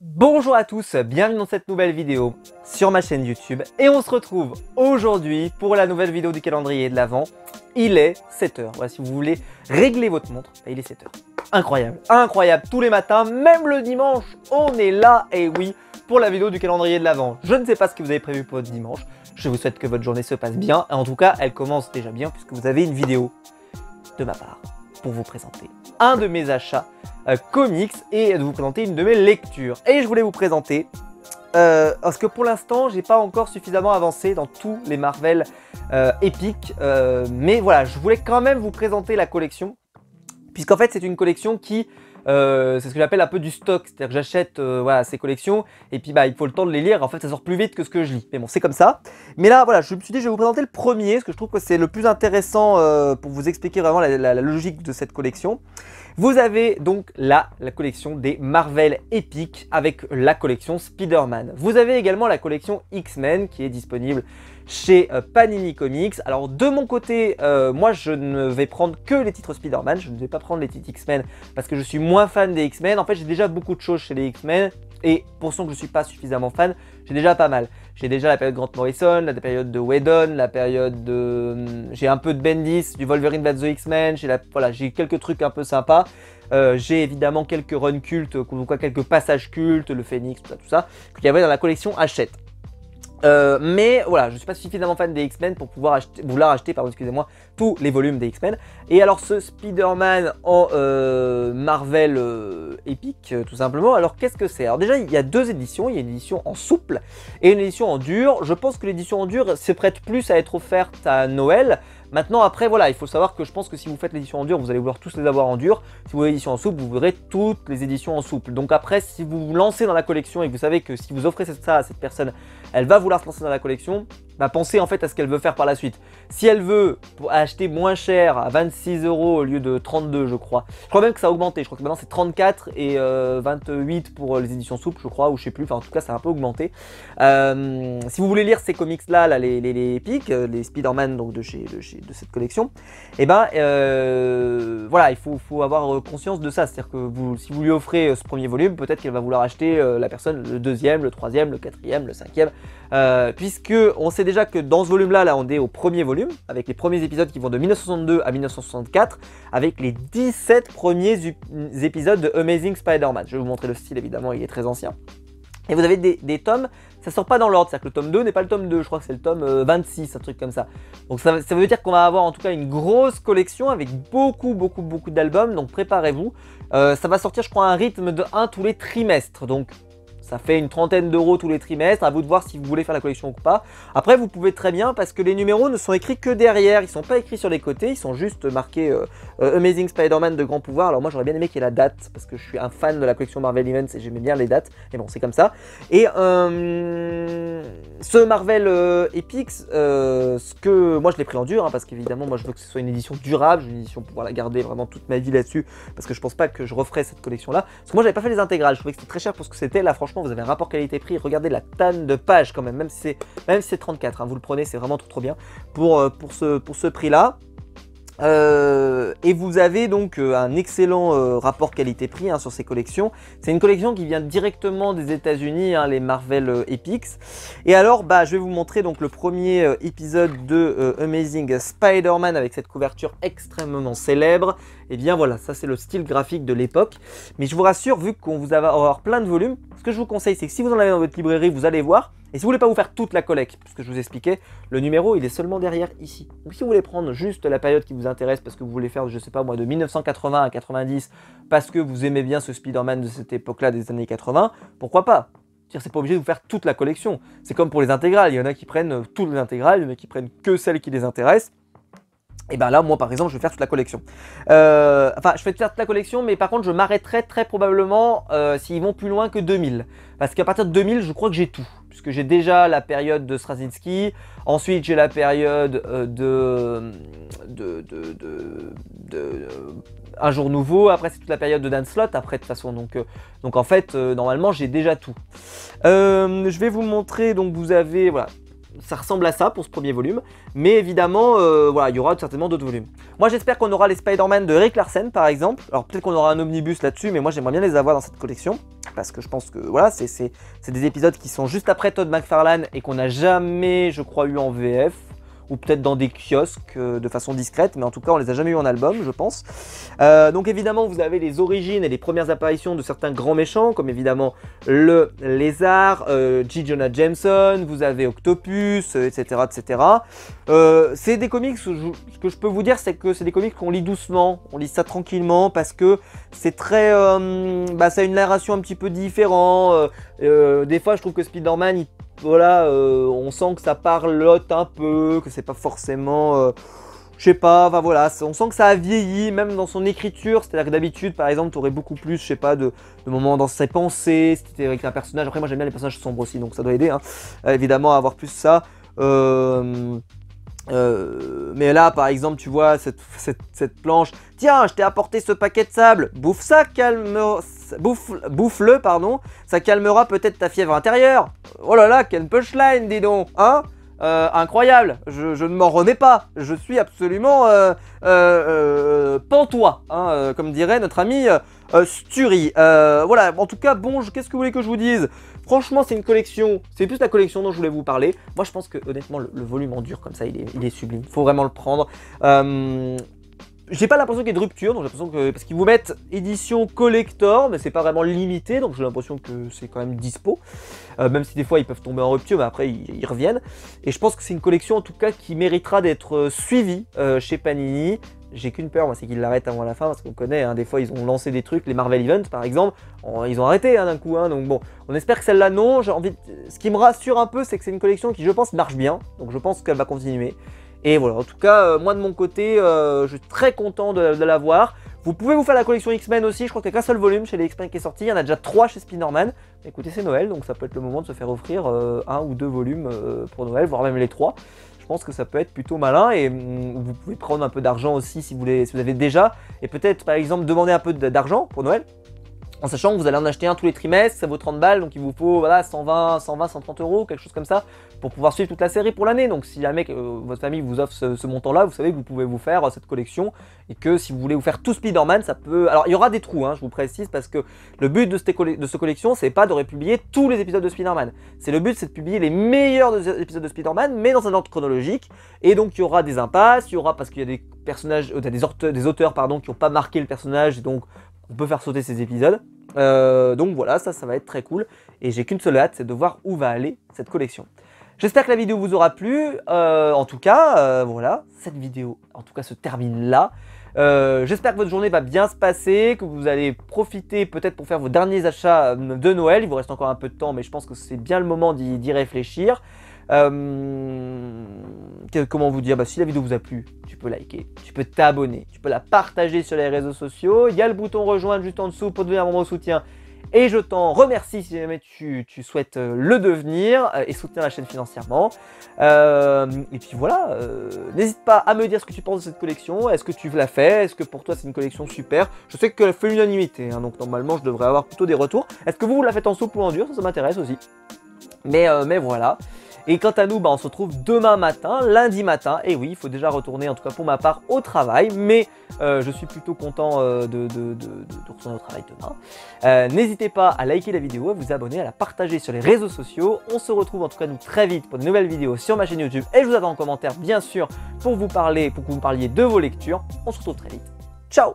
Bonjour à tous, bienvenue dans cette nouvelle vidéo sur ma chaîne YouTube et on se retrouve aujourd'hui pour la nouvelle vidéo du calendrier de l'Avent. Il est 7h, voilà, si vous voulez régler votre montre, il est 7h. Incroyable, incroyable, tous les matins, même le dimanche, on est là, et oui, pour la vidéo du calendrier de l'Avent. Je ne sais pas ce que vous avez prévu pour votre dimanche, je vous souhaite que votre journée se passe bien, et en tout cas, elle commence déjà bien puisque vous avez une vidéo de ma part pour vous présenter un de mes achats comics et de vous présenter une de mes lectures. Et je voulais vous présenter, parce que pour l'instant, j'ai pas encore suffisamment avancé dans tous les Marvel épiques, mais voilà, je voulais quand même vous présenter la collection, puisqu'en fait, c'est une collection qui c'est ce que j'appelle un peu du stock, c'est-à-dire que j'achète voilà, ces collections et puis bah, il faut le temps de les lire, en fait ça sort plus vite que ce que je lis, mais bon c'est comme ça. Mais là voilà, je me suis dit je vais vous présenter le premier, parce que je trouve que c'est le plus intéressant pour vous expliquer vraiment la logique de cette collection. Vous avez donc là la collection des Marvel épiques avec la collection Spider-Man. Vous avez également la collection X-Men qui est disponible chez Panini Comics. Alors de mon côté, moi je ne vais prendre que les titres Spider-Man, je ne vais pas prendre les titres X-Men parce que je suis moins fan des X-Men. En fait j'ai déjà beaucoup de choses chez les X-Men et pour ceux que je ne suis pas suffisamment fan, j'ai déjà pas mal. J'ai déjà la période Grant Morrison, la période de Whedon, la période de... J'ai un peu de Bendis, du Wolverine vs the X-Men, voilà, j'ai quelques trucs un peu sympas. J'ai évidemment quelques runs cultes, quelques passages cultes, le Phoenix, tout ça, qu'il y avait dans la collection Hachette. Mais voilà, je ne suis pas suffisamment fan des X-Men pour pouvoir vouloir acheter, excusez-moi, tous les volumes des X-Men. Et alors ce Spider-Man en Marvel épique, tout simplement, alors qu'est-ce que c'est? Alors déjà, il y a deux éditions, il y a une édition en souple et une édition en dur. Je pense que l'édition en dur se prête plus à être offerte à Noël. Maintenant, après, voilà, il faut savoir que je pense que si vous faites l'édition en dur, vous allez vouloir tous les avoir en dur. Si vous voulez l'édition en souple, vous verrez toutes les éditions en souple. Donc après, si vous vous lancez dans la collection et que vous savez que si vous offrez ça à cette personne, elle va vouloir se lancer dans la collection, bah pensez en fait à ce qu'elle veut faire par la suite. Si elle veut acheter moins cher à 26 € au lieu de 32, je crois. Je crois même que ça a augmenté. Je crois que maintenant c'est 34 et 28 pour les éditions souples, je crois, ou je sais plus. Enfin, en tout cas, ça a un peu augmenté. Si vous voulez lire ces comics-là, les épiques, les Spider-Man donc de cette collection, et ben voilà, il faut avoir conscience de ça. C'est-à-dire que si vous lui offrez ce premier volume, peut-être qu'elle va vouloir acheter la personne le deuxième, le troisième, le quatrième, le cinquième, puisque on sait déjà que dans ce volume-là, là, on est au premier volume, avec les premiers épisodes qui vont de 1962 à 1964, avec les 17 premiers épisodes de Amazing Spider-Man. Je vais vous montrer le style, évidemment, il est très ancien. Et vous avez des tomes, ça sort pas dans l'ordre, c'est-à-dire que le tome 2 n'est pas le tome 2, je crois que c'est le tome 26, un truc comme ça. Donc ça veut dire qu'on va avoir en tout cas une grosse collection avec beaucoup d'albums, donc préparez-vous. Ça va sortir, je crois, à un rythme de 1 tous les trimestres, donc... Ça fait une 30aine d'euros tous les trimestres, à vous de voir si vous voulez faire la collection ou pas. Après, vous pouvez très bien, parce que les numéros ne sont écrits que derrière, ils ne sont pas écrits sur les côtés, ils sont juste marqués Amazing Spider-Man de grand pouvoir. Alors moi, j'aurais bien aimé qu'il y ait la date, parce que je suis un fan de la collection Marvel Events et j'aimais bien les dates, mais bon, c'est comme ça. Et ce Marvel Epics, moi je l'ai pris en dur, hein, parce qu'évidemment, moi je veux que ce soit une édition durable, une édition pour pouvoir la garder vraiment toute ma vie là-dessus, parce que je pense pas que je referai cette collection-là. Parce que moi, j'avais pas fait les intégrales, je trouvais que c'était très cher pour ce que c'était. Là, franchement, vous avez un rapport qualité-prix, regardez la tonne de pages quand même si c'est 34, hein, vous le prenez, c'est vraiment trop bien pour ce prix-là. Et vous avez donc un excellent rapport qualité-prix, hein, sur ces collections. C'est une collection qui vient directement des États-Unis, hein, les Marvel Epics. Et alors, bah, je vais vous montrer donc le premier épisode de Amazing Spider-Man avec cette couverture extrêmement célèbre. Et bien voilà, ça c'est le style graphique de l'époque. Mais je vous rassure, vu qu'on vous va avoir plein de volumes, ce que je vous conseille, c'est que si vous en avez dans votre librairie, vous allez voir. Et si vous voulez pas vous faire toute la collecte, puisque je vous expliquais, le numéro il est seulement derrière ici. Donc si vous voulez prendre juste la période qui vous intéresse, parce que vous voulez faire, je sais pas moi, de 1980 à 90, parce que vous aimez bien ce Spider-Man de cette époque-là, des années 80, pourquoi pas? C'est pas obligé de vous faire toute la collection. C'est comme pour les intégrales, il y en a qui prennent toutes les intégrales, il y en a qui prennent que celles qui les intéressent. Et ben là, moi par exemple, je vais faire toute la collection. Enfin, je vais faire toute la collection, mais par contre, je m'arrêterai très probablement s'ils vont plus loin que 2000. Parce qu'à partir de 2000, je crois que j'ai tout. Puisque j'ai déjà la période de Straczynski, ensuite j'ai la période Un jour nouveau, après c'est toute la période de Dan Slott, après de toute façon. Donc en fait, normalement, j'ai déjà tout. Je vais vous montrer, donc vous avez, voilà. Ça ressemble à ça pour ce premier volume, mais évidemment, voilà, il y aura certainement d'autres volumes. Moi, j'espère qu'on aura les Spider-Man de Erik Larsen, par exemple. Alors, peut-être qu'on aura un omnibus là-dessus, mais moi, j'aimerais bien les avoir dans cette collection. parce que je pense que voilà, c'est des épisodes qui sont juste après Todd McFarlane et qu'on n'a jamais, je crois, eu en VF. Ou peut-être dans des kiosques de façon discrète, mais en tout cas on les a jamais eu en album, je pense. Donc évidemment vous avez les origines et les premières apparitions de certains grands méchants, comme évidemment le Lézard, J. Jonah Jameson, vous avez Octopus, etc. etc. C'est des comics, ce que je peux vous dire, c'est que c'est des comics qu'on lit doucement, on lit ça tranquillement, parce que c'est très... ça a une narration un petit peu différente. Des fois je trouve que Spider-Man, voilà, on sent que ça parlote un peu, que c'est pas forcément, je sais pas, enfin voilà, on sent que ça a vieilli, même dans son écriture, c'est-à-dire que d'habitude, par exemple, tu aurais beaucoup plus, je sais pas, de moments dans ses pensées, c'était avec un personnage, après moi j'aime bien les personnages sombres aussi, donc ça doit aider, hein, évidemment, à avoir plus ça. Mais là, par exemple, tu vois, cette planche, tiens, je t'ai apporté ce paquet de sable, bouffe ça, bouffe-le, pardon, ça calmera peut-être ta fièvre intérieure. Oh là là, quelle punchline, dis donc, hein, incroyable, je ne m'en remets pas, je suis absolument pantois, hein, comme dirait notre ami Sturi. Voilà, en tout cas, bon, qu'est-ce que vous voulez que je vous dise? Franchement, c'est une collection, c'est plus la collection dont je voulais vous parler. Moi, je pense que honnêtement, le volume en dur comme ça, il est sublime. Faut vraiment le prendre. J'ai pas l'impression qu'il y ait de rupture, donc j'ai l'impression que parce qu'ils vous mettent édition collector, mais c'est pas vraiment limité, donc j'ai l'impression que c'est quand même dispo. Même si des fois ils peuvent tomber en rupture, mais après ils reviennent. Et je pense que c'est une collection en tout cas qui méritera d'être suivie chez Panini. J'ai qu'une peur, moi, c'est qu'ils l'arrêtent avant la fin, parce qu'on connaît, hein, des fois ils ont lancé des trucs, les Marvel Events par exemple, ils ont arrêté hein, d'un coup, hein, donc bon, on espère que celle-là non. Ce qui me rassure un peu, c'est que c'est une collection qui, je pense, marche bien, donc je pense qu'elle va continuer. Et voilà, en tout cas, moi de mon côté, je suis très content de l'avoir. Vous pouvez vous faire la collection X-Men aussi, je crois qu'il n'y a qu'un seul volume chez les X-Men qui est sorti, il y en a déjà 3 chez Spider-Man. Écoutez, c'est Noël, donc ça peut être le moment de se faire offrir 1 ou 2 volumes pour Noël, voire même les 3. Je pense que ça peut être plutôt malin et vous pouvez prendre un peu d'argent aussi si vous avez déjà. Et peut-être par exemple demander un peu d'argent pour Noël. En sachant que vous allez en acheter un tous les trimestres, ça vaut 30 balles, donc il vous faut voilà, 120, 130 euros, quelque chose comme ça, pour pouvoir suivre toute la série pour l'année. Donc si jamais votre famille vous offre ce montant-là, vous savez que vous pouvez vous faire cette collection, et que si vous voulez vous faire tout Spider-Man, ça peut... Alors il y aura des trous, hein, je vous précise, parce que le but de cette collection, c'est pas de republier tous les épisodes de Spider-Man. Le but, c'est de publier les meilleurs épisodes de Spider-Man, mais dans un ordre chronologique, et donc il y aura des impasses, il y aura, parce qu'il y a des personnages, des auteurs pardon, qui n'ont pas marqué le personnage, et donc on peut faire sauter ces épisodes. Donc voilà, ça va être très cool. Et j'ai qu'une seule hâte, c'est de voir où va aller cette collection. J'espère que la vidéo vous aura plu. En tout cas, voilà, cette vidéo en tout cas se termine là. J'espère que votre journée va bien se passer, que vous allez profiter peut-être pour faire vos derniers achats de Noël. Il vous reste encore un peu de temps, mais je pense que c'est bien le moment d'y réfléchir. Comment vous dire, si la vidéo vous a plu, tu peux liker, tu peux t'abonner, tu peux la partager sur les réseaux sociaux. Il y a le bouton rejoindre juste en dessous pour donner un moment de soutien. Et je t'en remercie si jamais tu souhaites le devenir et soutenir la chaîne financièrement. Et puis voilà, n'hésite pas à me dire ce que tu penses de cette collection. Est-ce que tu l'as fait? Est-ce que pour toi c'est une collection super? Je sais qu'elle fait l'unanimité, hein, donc normalement je devrais avoir plutôt des retours. Est-ce que vous la faites en souple ou en dur? Ça m'intéresse aussi. Mais voilà. Et quant à nous, on se retrouve demain matin, lundi matin. Et oui, il faut déjà retourner, en tout cas pour ma part, au travail. Mais je suis plutôt content de retourner au travail demain. N'hésitez pas à liker la vidéo, à vous abonner, à la partager sur les réseaux sociaux. On se retrouve en tout cas nous très vite pour de nouvelles vidéos sur ma chaîne YouTube. Et je vous attends en commentaire, bien sûr, pour que vous parliez de vos lectures. On se retrouve très vite. Ciao!